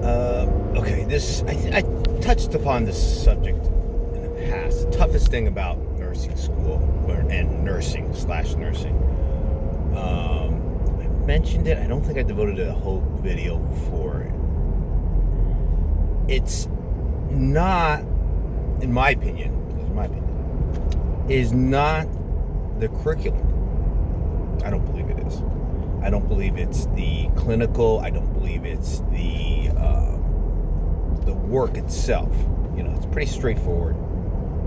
Okay, I touched upon this subject in the past. The toughest thing about nursing school and nursing/nursing. I mentioned it. I don't think I devoted a whole video for it. It's not, in my opinion, is not the curriculum. I don't believe it is. I don't believe it's the clinical. I don't believe it's the work itself. It's pretty straightforward.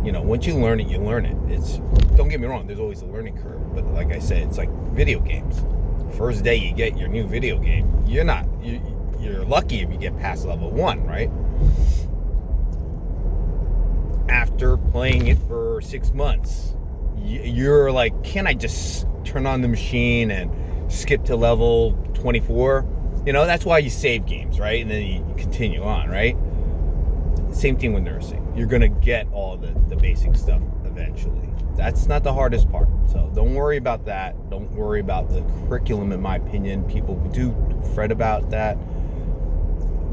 Once you learn it, you learn it. Don't get me wrong, there's always a learning curve. But like I said, it's like video games. First day you get your new video game, you're lucky if you get past level 1, right? After playing it for 6 months, you're like, can I just turn on the machine and skip to level 24? That's why you save games, right? And then you continue on, right? Same thing with nursing. You're going to get all the basic stuff eventually. That's not the hardest part. So don't worry about that. Don't worry about the curriculum, in my opinion. People do fret about that.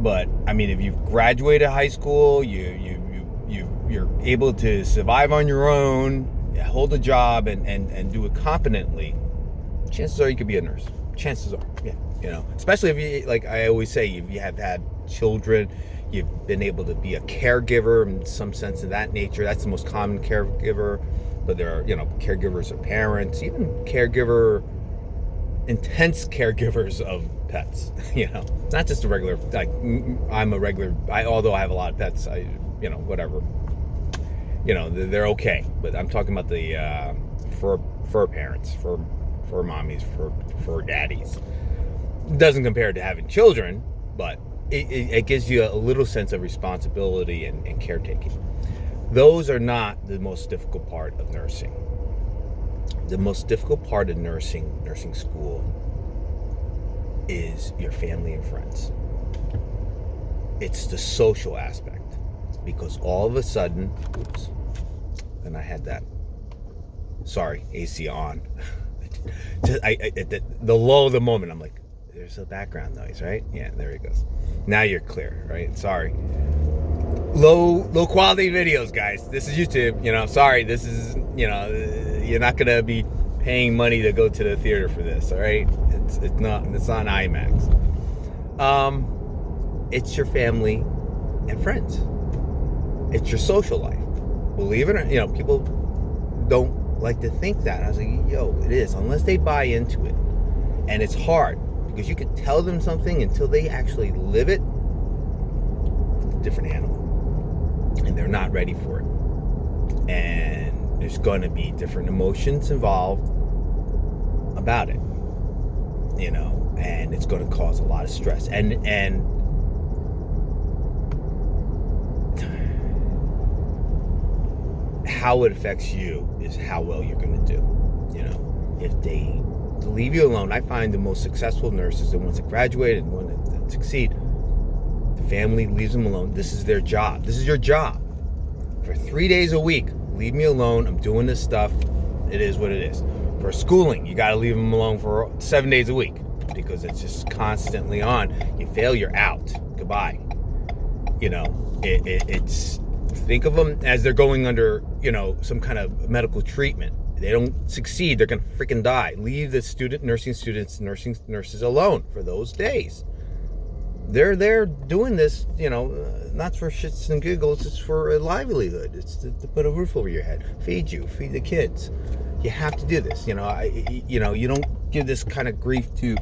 But, if you've graduated high school, you're able to survive on your own, hold a job, and do it competently, chances are you could be a nurse. Chances are, yeah. Especially if you, like I always say, if you have had children, you've been able to be a caregiver in some sense of that nature. That's the most common caregiver. But there are, caregivers of parents, even intense caregivers of pets. Not just a regular, like I'm a regular, although I have a lot of pets, whatever. They're okay. But I'm talking about the fur parents, for mommies, for daddies. It doesn't compare to having children, but it gives you a little sense of responsibility and caretaking. Those are not the most difficult part of nursing. The most difficult part of nursing school, is your family and friends. It's the social aspect, because all of a sudden, and I had that. Sorry, AC on. The lull of the moment, I'm like, there's a background noise, right? Yeah, there it goes. Now you're clear, right? Sorry. Low quality videos, guys. This is YouTube, sorry. This is, you're not going to be paying money to go to the theater for this, all right? It's not IMAX. It's your family and friends. It's your social life. Believe it or not, people don't like to think that. I was like, it is, unless they buy into it. And it's hard, because you can tell them something until they actually live it. It's a different animal. And they're not ready for it. And there's going to be different emotions involved about it. And it's going to cause a lot of stress. And how it affects you is how well you're going to do. If they leave you alone, I find the most successful nurses, the ones that graduate and the ones that succeed, the family leaves them alone. This is their job. This is your job. For 3 days a week, leave me alone. I'm doing this stuff. It is what it is. For schooling, you got to leave them alone for 7 days a week, because it's just constantly on. You fail, you're out. Goodbye. It's, think of them as they're going under, some kind of medical treatment. They don't succeed, they're going to freaking die. Leave the nursing nurses alone for those days. They're doing this, not for shits and giggles. It's for a livelihood. It's to put a roof over your head, feed the kids. You have to do this. You don't give this kind of grief to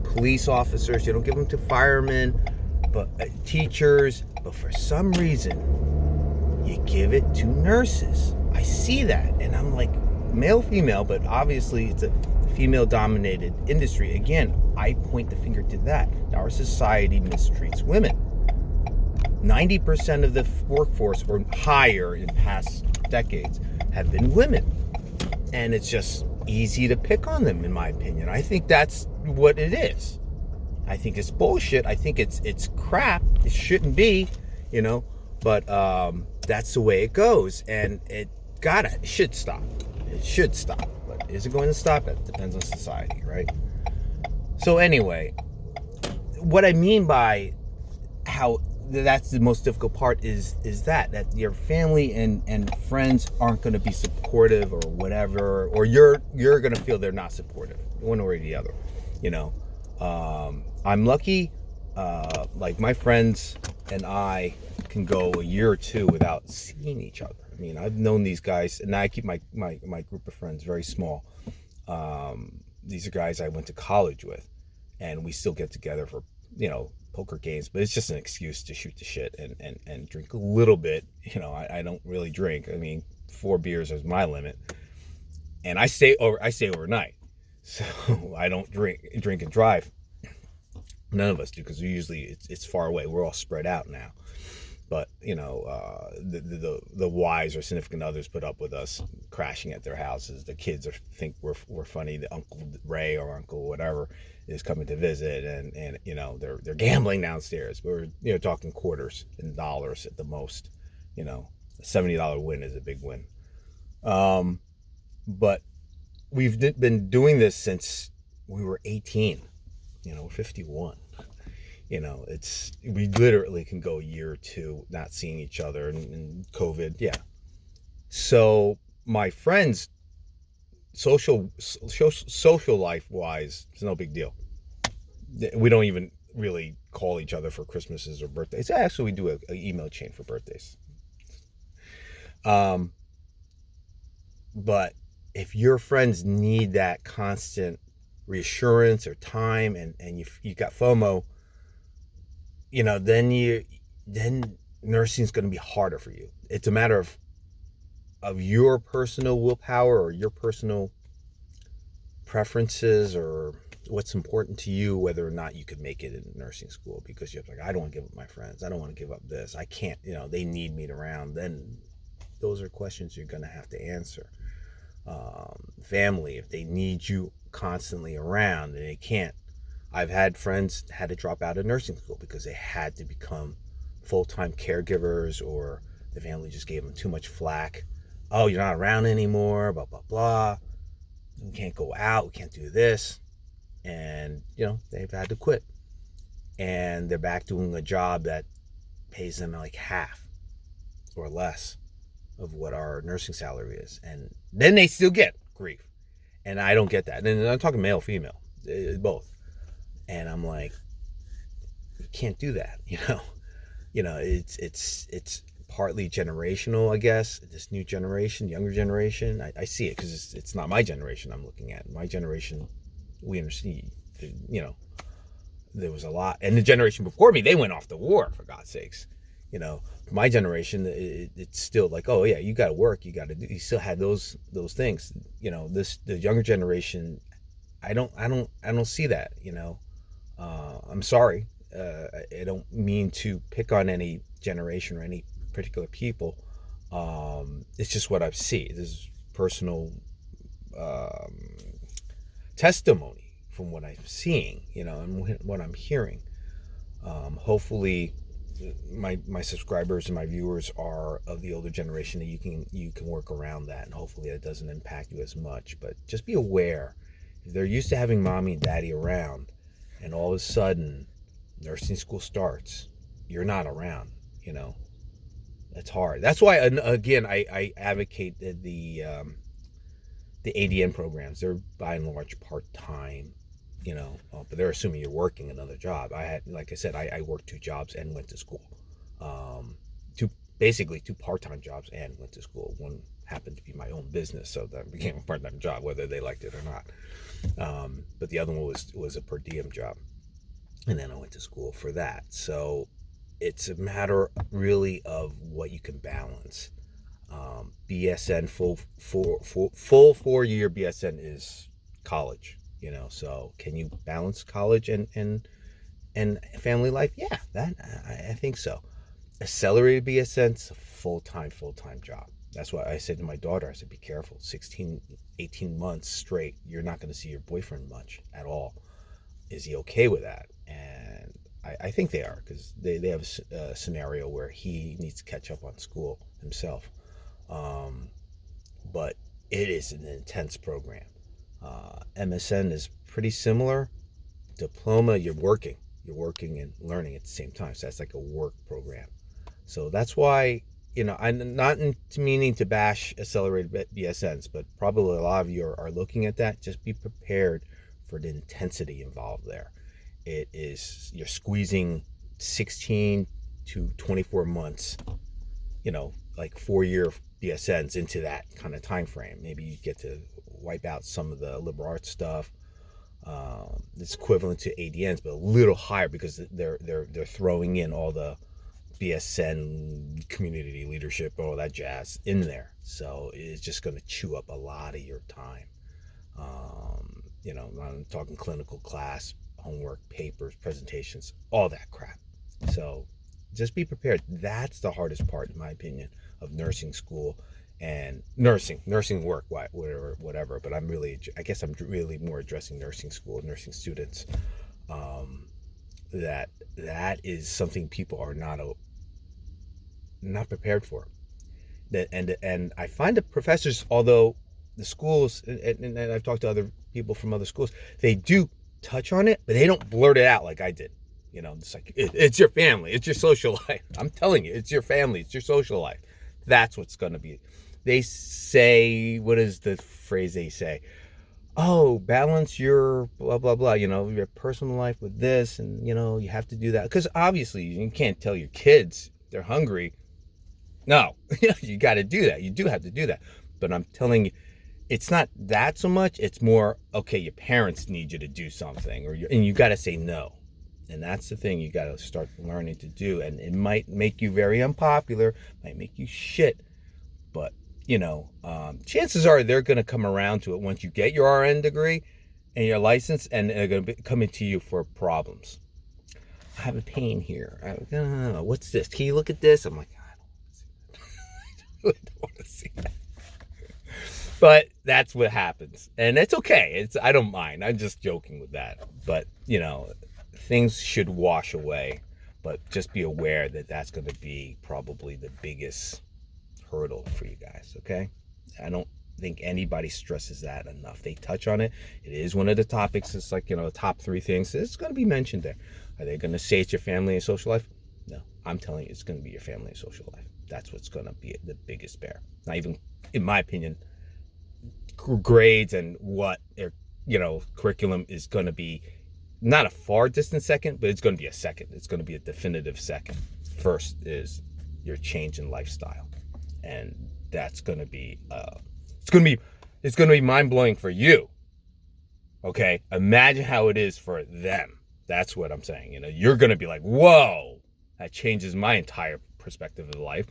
police officers. You don't give them to firemen, but teachers. But for some reason, you give it to nurses. I see that, and I'm like, male, female, but obviously it's a female-dominated industry. Again, I point the finger to that. Our society mistreats women. 90% of the workforce, or higher in past decades, have been women. And it's just easy to pick on them, in my opinion. I think that's what it is. I think it's bullshit. I think it's crap. It shouldn't be, but that's the way it goes. And it should stop. It should stop. But is it going to stop? It depends on society, right? So anyway, what I mean by how that's the most difficult part is that your family and friends aren't going to be supportive or whatever, or you're going to feel they're not supportive, one way or the other, you know. I'm lucky, like my friends and I can go a year or two without seeing each other. I mean, I've known these guys, and I keep my group of friends very small. These are guys I went to college with, and we still get together for, poker games, but it's just an excuse to shoot the shit and drink a little bit. I don't really drink. I mean, 4 beers is my limit, and I stay overnight, so I don't drink and drive. None of us do, because it's far away. We're all spread out now. But the wives or significant others put up with us crashing at their houses. The kids think we're funny. The Uncle Ray or Uncle whatever is coming to visit, and they're gambling downstairs. We're talking quarters and dollars at the most. A $70 win is a big win. But we've been doing this since we were 18. We're 51. We literally can go a year or two not seeing each other, and COVID, yeah. So my friends, social life wise, it's no big deal. We don't even really call each other for Christmases or birthdays. Actually, we do an email chain for birthdays. But if your friends need that constant reassurance or time, and you got FOMO, then nursing is going to be harder for you. It's a matter of your personal willpower or your personal preferences or what's important to you, whether or not you could make it in nursing school, because you're like, I don't want to give up my friends. I don't want to give up this. I can't, they need me around. Then those are questions you're going to have to answer. Family, if they need you constantly around and they can't. I've had friends had to drop out of nursing school because they had to become full-time caregivers, or the family just gave them too much flack. Oh, you're not around anymore, blah, blah, blah. We can't go out. We can't do this. And, they've had to quit. And they're back doing a job that pays them like half or less of what our nursing salary is. And then they still get grief. And I don't get that. And I'm talking male, female, both. And I'm like, you can't do that, it's partly generational, I guess. This new generation, younger generation, I see it because it's not my generation I'm looking at. My generation, we understand, there was a lot, and the generation before me, they went off to war, for God's sakes. My generation, it's still like, oh yeah, you got to work, you got to do. You still had those things. The younger generation, I don't see that. I'm sorry. I don't mean to pick on any generation or any particular people. It's just what I see. This is personal testimony from what I'm seeing, and what I'm hearing. Hopefully, my subscribers and my viewers are of the older generation, that you can work around that, and hopefully that doesn't impact you as much. But just be aware, if they're used to having mommy and daddy around, and all of a sudden nursing school starts, you're not around, it's hard. That's why, again, I advocate the ADN programs. They're by and large part-time, but they're assuming you're working another job. Like I said, I worked 2 jobs and went to school. Two part-time jobs and went to school. One happened to be my own business, so that became a part-time job, whether they liked it or not. But the other one was a per diem job, and then I went to school for that. So it's a matter really of what you can balance. BSN full 4-year BSN is college, So can you balance college and family life? Yeah, that I think so. Accelerated BSN is a full-time job. That's why I said to my daughter, I said, be careful. 16, 18 months straight, you're not going to see your boyfriend much at all. Is he okay with that? And I think they are, because they have a scenario where he needs to catch up on school himself. But it is an intense program. MSN is pretty similar. Diploma, you're working. you're working and learning at the same time. So that's like a work program. So that's why, I'm not meaning to bash accelerated BSNs, but probably a lot of you are looking at that. Just be prepared for the intensity involved there. You're squeezing 16 to 24 months, like 4-year BSNs into that kind of time frame. Maybe you get to wipe out some of the liberal arts stuff. It's equivalent to ADNs, but a little higher because they're throwing in all the BSN community leadership, all that jazz in there. So it's just going to chew up a lot of your time. I'm talking clinical class, homework, papers, presentations, all that crap. So just be prepared. That's the hardest part, in my opinion, of nursing school and nursing work, whatever. But I guess I'm really more addressing nursing school, nursing students. That is something people are not prepared for. And I find the professors, although the schools, and I've talked to other people from other schools, they do touch on it, but they don't blurt it out like I did. It's like, it's your family, it's your social life. I'm telling you, it's your family, it's your social life. That's what's going to be. They say, what is the phrase they say? Oh, balance your blah, blah, blah, your personal life with this. And, you have to do that. Because obviously you can't tell your kids they're hungry. No, you got to do that. You do have to do that. But I'm telling you, it's not that so much. It's more, okay, your parents need you to do something, and you got to say no. And that's the thing you got to start learning to do. And it might make you very unpopular, might make you shit. But, chances are they're going to come around to it once you get your RN degree and your license, and they're going to be coming to you for problems. I have a pain here. What's this? Can you look at this? I'm like, I don't want to see that. But that's what happens. And it's okay. I don't mind. I'm just joking with that. But, things should wash away. But just be aware that that's going to be probably the biggest hurdle for you guys, okay? I don't think anybody stresses that enough. They touch on it. It is one of the topics. It's like, the top 3 things. It's going to be mentioned there. Are they going to say it's your family and social life? No. I'm telling you, it's going to be your family and social life. That's what's going to be the biggest bear. Not even, in my opinion, grades and what their, curriculum is going to be not a far distant second, but it's going to be a second. It's going to be a definitive second. First is your change in lifestyle. And that's going to be, it's going to be mind-blowing for you. Okay? Imagine how it is for them. That's what I'm saying. You're going to be like, whoa, that changes my entire perspective of life.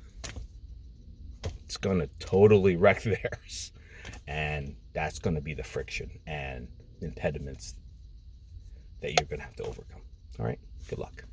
It's going to totally wreck theirs. And that's going to be the friction and impediments that you're going to have to overcome. All right? Good luck.